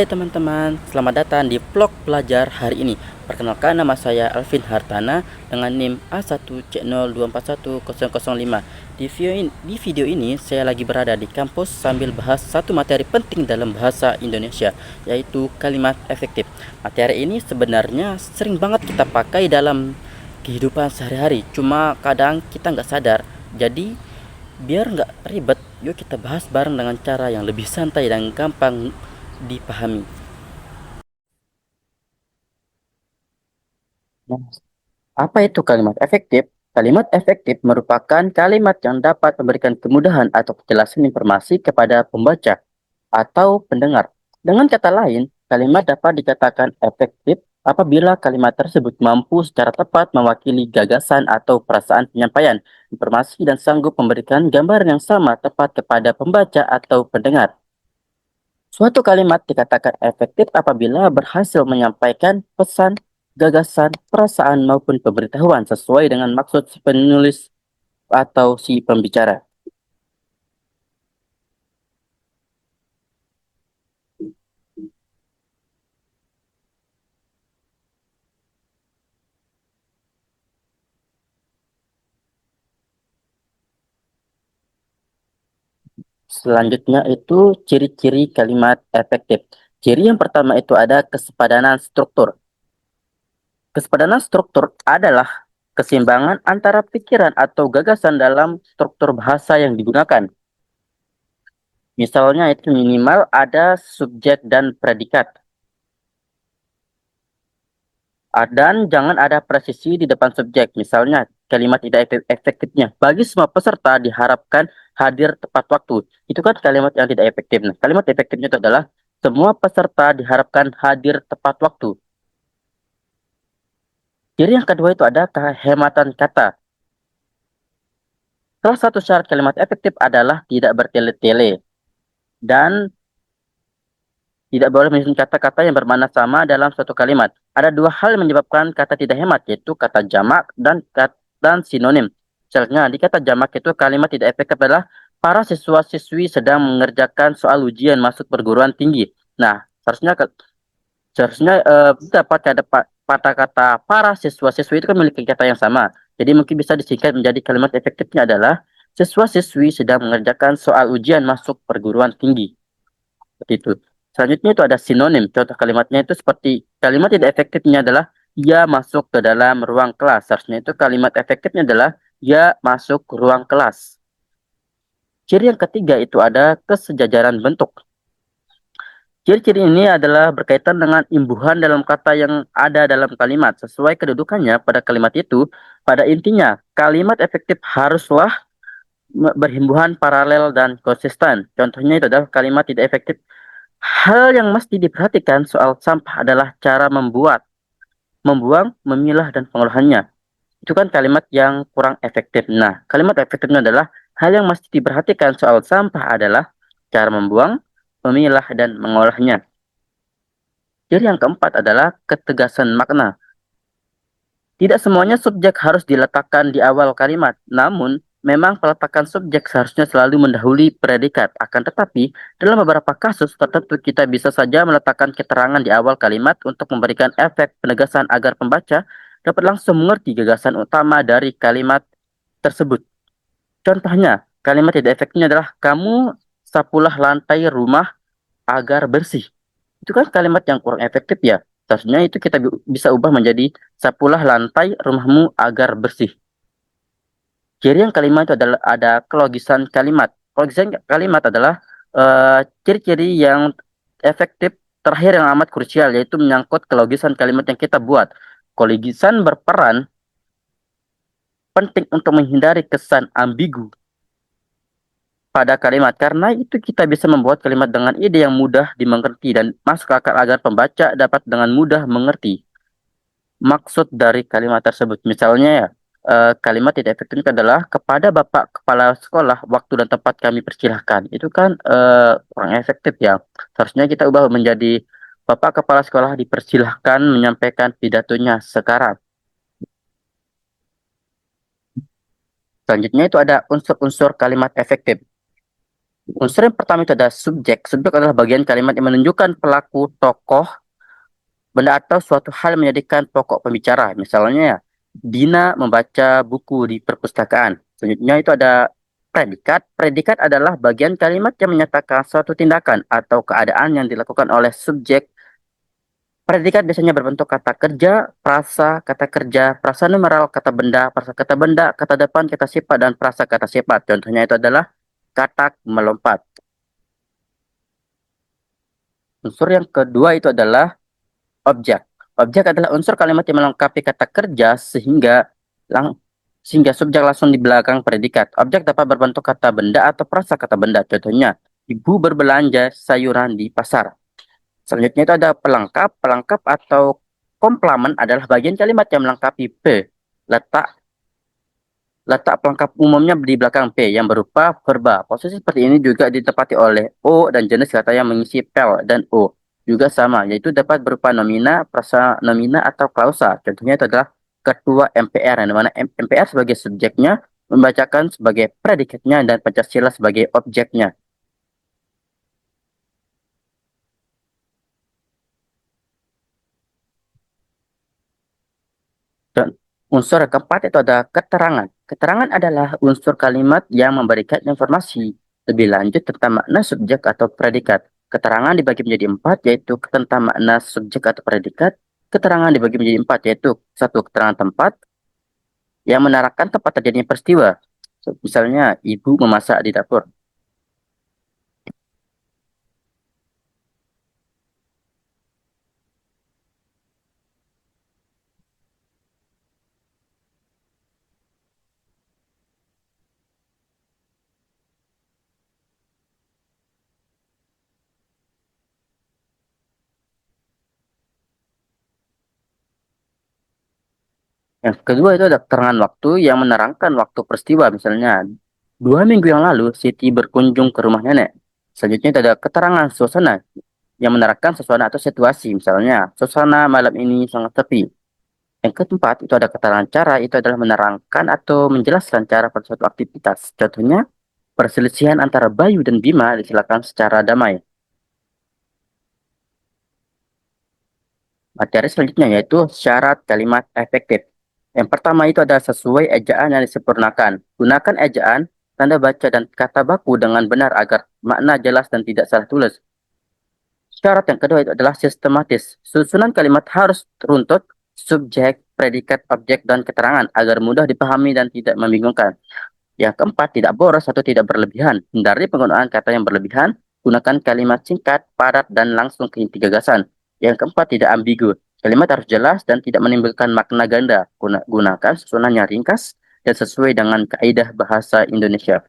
Hai teman-teman, selamat datang di vlog pelajar hari ini. Perkenalkan, nama saya Alvin Hartana dengan NIM A1C02410005. Di video ini saya lagi berada di kampus sambil bahas satu materi penting dalam bahasa Indonesia, yaitu kalimat efektif. Materi ini sebenarnya sering banget kita pakai dalam kehidupan sehari-hari, cuma kadang kita nggak sadar. Jadi biar nggak ribet, yuk kita bahas bareng dengan cara yang lebih santai dan gampang dipahami. Nah, apa itu kalimat efektif? Kalimat efektif merupakan kalimat yang dapat memberikan kemudahan atau kejelasan informasi kepada pembaca atau pendengar. Dengan kata lain, kalimat dapat dikatakan efektif apabila kalimat tersebut mampu secara tepat mewakili gagasan atau perasaan penyampaian informasi dan sanggup memberikan gambaran yang sama tepat kepada pembaca atau pendengar. Suatu kalimat dikatakan efektif apabila berhasil menyampaikan pesan, gagasan, perasaan maupun pemberitahuan sesuai dengan maksud si penulis atau si pembicara. Selanjutnya itu ciri-ciri kalimat efektif. Ciri yang pertama itu ada kesepadanan struktur. Kesepadanan struktur adalah keseimbangan antara pikiran atau gagasan dalam struktur bahasa yang digunakan. Misalnya itu minimal ada subjek dan predikat. Dan jangan ada presisi di depan subjek. Misalnya, kalimat tidak efektifnya. Bagi semua peserta diharapkan hadir tepat waktu. Itu kan kalimat yang tidak efektif. Nah, kalimat efektifnya itu adalah semua peserta diharapkan hadir tepat waktu. Jadi yang kedua itu ada kehematan kata. Salah satu syarat kalimat efektif adalah tidak bertele-tele. Dan tidak boleh menyusun kata-kata yang bermakna sama dalam suatu kalimat. Ada dua hal yang menyebabkan kata tidak hemat, yaitu kata jamak dan sinonim. Misalnya, di kata jamak itu kalimat tidak efektif adalah para siswa-siswi sedang mengerjakan soal ujian masuk perguruan tinggi. Nah, seharusnya dapat ada kata-kata para siswa-siswi itu kan memiliki kata yang sama. Jadi mungkin bisa disingkat menjadi kalimat efektifnya adalah siswa-siswi sedang mengerjakan soal ujian masuk perguruan tinggi. Seperti itu. Selanjutnya itu ada sinonim. Contoh kalimatnya itu seperti kalimat tidak efektifnya adalah ia masuk ke dalam ruang kelas. Seharusnya itu kalimat efektifnya adalah ia masuk ke ruang kelas. Ciri yang ketiga itu ada kesejajaran bentuk. Ciri-ciri ini adalah berkaitan dengan imbuhan dalam kata yang ada dalam kalimat. Sesuai kedudukannya pada kalimat itu, pada intinya, kalimat efektif haruslah berhimbuhan paralel dan konsisten. Contohnya itu adalah kalimat tidak efektif. Hal yang mesti diperhatikan soal sampah adalah cara membuang, memilah, dan pengolahannya. Itu kan kalimat yang kurang efektif. Nah, kalimat efektifnya adalah hal yang mesti diperhatikan soal sampah adalah cara membuang, memilah, dan mengolahnya. Jadi yang keempat adalah ketegasan makna. Tidak semuanya subjek harus diletakkan di awal kalimat, namun memang peletakan subjek seharusnya selalu mendahului predikat. Akan tetapi, dalam beberapa kasus tertentu kita bisa saja meletakkan keterangan di awal kalimat untuk memberikan efek penegasan agar pembaca dapat langsung mengerti gagasan utama dari kalimat tersebut. Contohnya, kalimat tidak efektifnya adalah kamu sapulah lantai rumah agar bersih. Itu kan kalimat yang kurang efektif ya. Seharusnya itu kita bisa ubah menjadi sapulah lantai rumahmu agar bersih. Ciri yang kelima itu adalah ada kelogisan kalimat. Kelogisan kalimat adalah ciri-ciri yang efektif terakhir yang amat krusial, yaitu menyangkut kelogisan kalimat yang kita buat. Kelogisan berperan penting untuk menghindari kesan ambigu pada kalimat, karena itu kita bisa membuat kalimat dengan ide yang mudah dimengerti dan masuk akal agar pembaca dapat dengan mudah mengerti maksud dari kalimat tersebut. Misalnya ya, kalimat tidak efektif adalah kepada Bapak Kepala Sekolah waktu dan tempat kami persilahkan. Itu kan kurang efektif ya. Seharusnya kita ubah menjadi Bapak Kepala Sekolah dipersilahkan menyampaikan pidatonya sekarang. Selanjutnya itu ada unsur-unsur kalimat efektif. Unsur yang pertama itu ada subjek. Subjek adalah bagian kalimat yang menunjukkan pelaku, tokoh, benda atau suatu hal yang menjadikan pokok pembicara. Misalnya, Dina membaca buku di perpustakaan. Selanjutnya itu ada predikat. Predikat adalah bagian kalimat yang menyatakan suatu tindakan atau keadaan yang dilakukan oleh subjek. Predikat biasanya berbentuk kata kerja, kata kerja, prasa numeral, kata benda, kata depan, kata sifat, dan prasa kata sifat. Contohnya itu adalah katak melompat. Unsur yang kedua itu adalah objek. Objek adalah unsur kalimat yang melengkapi kata kerja lang sehingga subjek langsung di belakang predikat. Objek dapat berbentuk kata benda atau prasa kata benda. Contohnya, ibu berbelanja sayuran di pasar. Selanjutnya itu ada pelengkap. Pelengkap atau komplement adalah bagian kalimat yang melengkapi P. Letak letak pelengkap umumnya di belakang P yang berupa verba. Posisi seperti ini juga ditepati oleh O dan jenis kata yang mengisi pel dan O juga sama, yaitu dapat berupa nomina, prasa nomina, atau klausa. Contohnya itu adalah ketua MPR, yang mana MPR sebagai subjeknya, membacakan sebagai predikatnya, dan Pancasila sebagai objeknya. Dan unsur yang keempat itu ada keterangan. Keterangan adalah unsur kalimat yang memberikan informasi lebih lanjut tentang makna subjek atau predikat. Keterangan dibagi menjadi empat, yaitu tentang makna subjek atau predikat. Keterangan dibagi menjadi empat, yaitu satu, keterangan tempat yang menerangkan tempat terjadinya peristiwa. Misalnya, ibu memasak di dapur. Yang kedua itu ada keterangan waktu yang menerangkan waktu peristiwa. Misalnya, 2 minggu yang lalu, Siti berkunjung ke rumah nenek. Selanjutnya itu ada keterangan suasana yang menerangkan suasana atau situasi. Misalnya, suasana malam ini sangat sepi. Yang keempat, itu ada keterangan cara, itu adalah menerangkan atau menjelaskan cara pada suatu aktivitas. Contohnya, perselisihan antara Bayu dan Bima disilakan secara damai. Materi selanjutnya yaitu syarat kalimat efektif. Yang pertama itu ada sesuai ejaan yang disempurnakan. Gunakan ejaan, tanda baca, dan kata baku dengan benar agar makna jelas dan tidak salah tulis. Syarat yang kedua itu adalah sistematis. Susunan kalimat harus runtut, subjek, predikat, objek, dan keterangan agar mudah dipahami dan tidak membingungkan. Yang keempat, tidak boros atau tidak berlebihan. Hindari penggunaan kata yang berlebihan, gunakan kalimat singkat, padat, dan langsung ke inti gagasan. Yang keempat, tidak ambigu. Kalimat harus jelas dan tidak menimbulkan makna ganda. Gunakan susunan yang ringkas dan sesuai dengan kaidah bahasa Indonesia.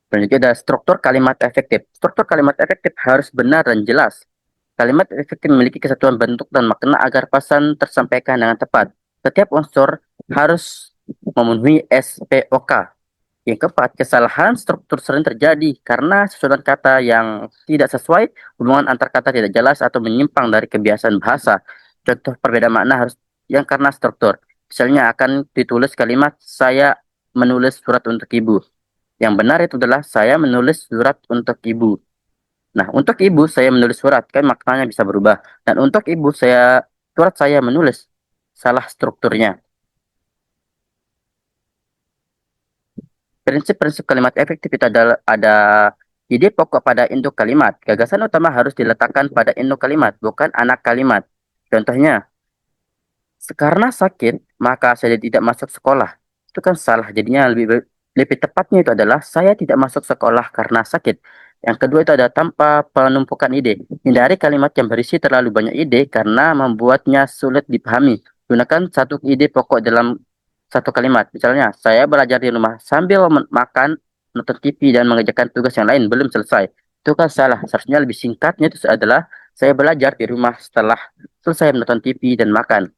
Selanjutnya ada struktur kalimat efektif. Struktur kalimat efektif harus benar dan jelas. Kalimat efektif memiliki kesatuan bentuk dan makna agar pesan tersampaikan dengan tepat. Setiap unsur harus memenuhi SPOK. Yang keempat, kesalahan struktur sering terjadi karena susunan kata yang tidak sesuai, hubungan antar kata tidak jelas, atau menyimpang dari kebiasaan bahasa. Contoh perbedaan makna harus yang karena struktur. Misalnya akan ditulis kalimat, saya menulis surat untuk ibu. Yang benar itu adalah saya menulis surat untuk ibu. Nah, untuk ibu saya menulis surat, kan maknanya bisa berubah. Dan untuk ibu surat saya menulis, salah strukturnya. Prinsip-prinsip kalimat efektif itu adalah ada ide pokok pada induk kalimat. Gagasan utama harus diletakkan pada induk kalimat, bukan anak kalimat. Contohnya, karena sakit, maka saya tidak masuk sekolah. Itu kan salah. Jadinya lebih tepatnya itu adalah saya tidak masuk sekolah karena sakit. Yang kedua itu ada tanpa penumpukan ide. Hindari kalimat yang berisi terlalu banyak ide karena membuatnya sulit dipahami. Gunakan satu ide pokok dalam satu kalimat. Misalnya, saya belajar di rumah sambil makan, nonton TV, dan mengerjakan tugas yang lain belum selesai. Itu kan salah. Seharusnya lebih singkatnya itu adalah saya belajar di rumah setelah selesai menonton TV dan makan.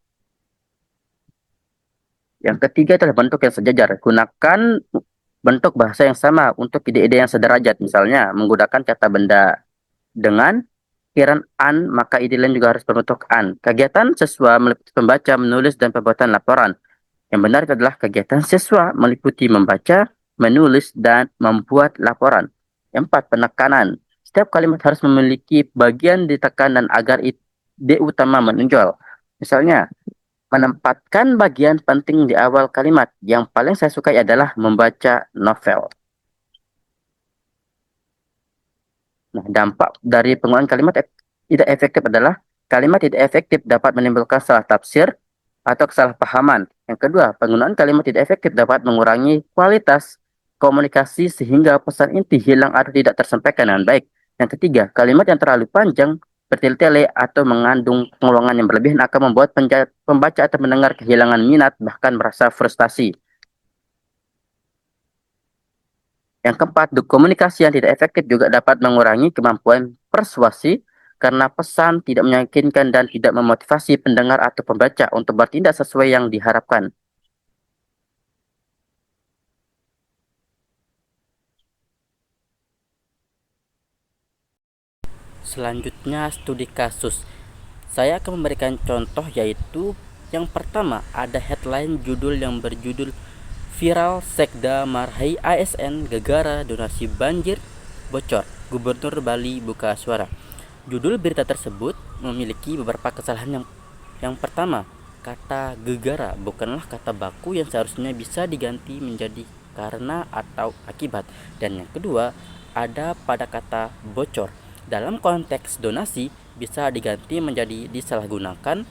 Yang ketiga adalah bentuk yang sejajar. Gunakan bentuk bahasa yang sama untuk ide-ide yang sederajat. Misalnya, menggunakan kata benda dengan pikiran an, maka ide lain juga harus berbentuk an. Kegiatan siswa meliputi pembaca, menulis, dan pembuatan laporan. Yang benar adalah kegiatan siswa meliputi membaca, menulis, dan membuat laporan. 4. Penekanan. Setiap kalimat harus memiliki bagian ditekan dan agar ide utama menonjol. Misalnya, menempatkan bagian penting di awal kalimat. Yang paling saya sukai adalah membaca novel. Nah, dampak dari penggunaan kalimat tidak efektif adalah kalimat tidak efektif dapat menimbulkan salah tafsir atau kesalahpahaman. Yang kedua, penggunaan kalimat tidak efektif dapat mengurangi kualitas komunikasi sehingga pesan inti hilang atau tidak tersampaikan dengan baik. Yang ketiga, kalimat yang terlalu panjang, bertele-tele, atau mengandung pengulangan yang berlebihan akan membuat pembaca atau mendengar kehilangan minat, bahkan merasa frustasi. Yang keempat, komunikasi yang tidak efektif juga dapat mengurangi kemampuan persuasi karena pesan tidak meyakinkan dan tidak memotivasi pendengar atau pembaca untuk bertindak sesuai yang diharapkan. Selanjutnya, studi kasus. Saya akan memberikan contoh, yaitu yang pertama ada headline judul yang berjudul Viral Sekda Marhai ASN Gegara Donasi Banjir Bocor, Gubernur Bali buka suara. Judul berita tersebut memiliki beberapa kesalahan. Yang pertama, kata gegara bukanlah kata baku yang seharusnya bisa diganti menjadi karena atau akibat. Dan yang kedua, ada pada kata bocor. Dalam konteks donasi bisa diganti menjadi disalahgunakan,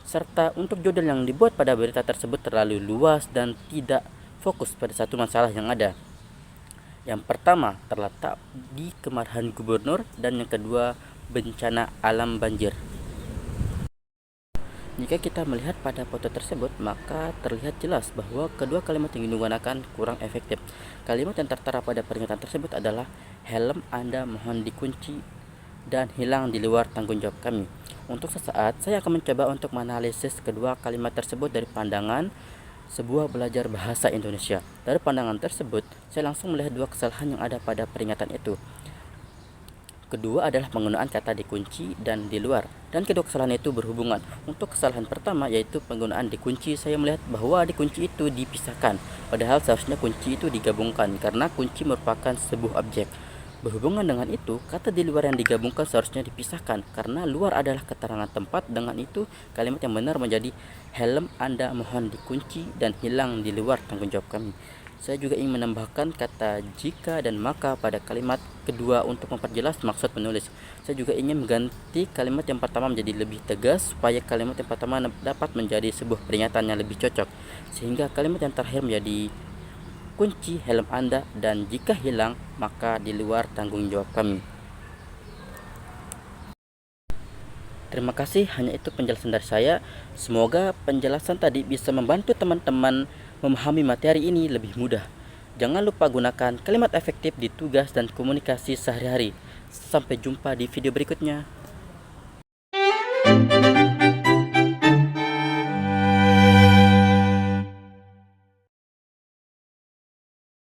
serta untuk judul yang dibuat pada berita tersebut terlalu luas dan tidak fokus pada satu masalah yang ada. Yang pertama terletak di kemarahan gubernur, dan yang kedua bencana alam banjir. Jika kita melihat pada foto tersebut, maka terlihat jelas bahwa kedua kalimat yang digunakan kurang efektif. Kalimat yang tertera pada pernyataan tersebut adalah helm Anda mohon dikunci dan hilang di luar tanggung jawab kami. Untuk sesaat, saya akan mencoba untuk menganalisis kedua kalimat tersebut dari pandangan sebuah belajar bahasa Indonesia. Dari pandangan tersebut, saya langsung melihat dua kesalahan yang ada pada peringatan itu. Kedua adalah penggunaan kata dikunci dan di luar, dan kedua kesalahan itu berhubungan. Untuk kesalahan pertama, yaitu penggunaan dikunci, saya melihat bahwa dikunci itu dipisahkan, padahal seharusnya kunci itu digabungkan karena kunci merupakan sebuah objek. Berhubungan dengan itu, kata di luar yang digabungkan seharusnya dipisahkan karena luar adalah keterangan tempat. Dengan itu, kalimat yang benar menjadi helm Anda mohon dikunci dan hilang di luar tanggung jawab kami. Saya juga ingin menambahkan kata jika dan maka pada kalimat kedua untuk memperjelas maksud penulis. Saya juga ingin mengganti kalimat yang pertama menjadi lebih tegas supaya kalimat yang pertama dapat menjadi sebuah peringatan yang lebih cocok, sehingga kalimat yang terakhir menjadi kunci helm Anda dan jika hilang maka di luar tanggung jawab kami. Terima kasih, hanya itu penjelasan dari saya. Semoga penjelasan tadi bisa membantu teman-teman memahami materi ini lebih mudah. Jangan lupa gunakan kalimat efektif di tugas dan komunikasi sehari-hari. Sampai jumpa di video berikutnya.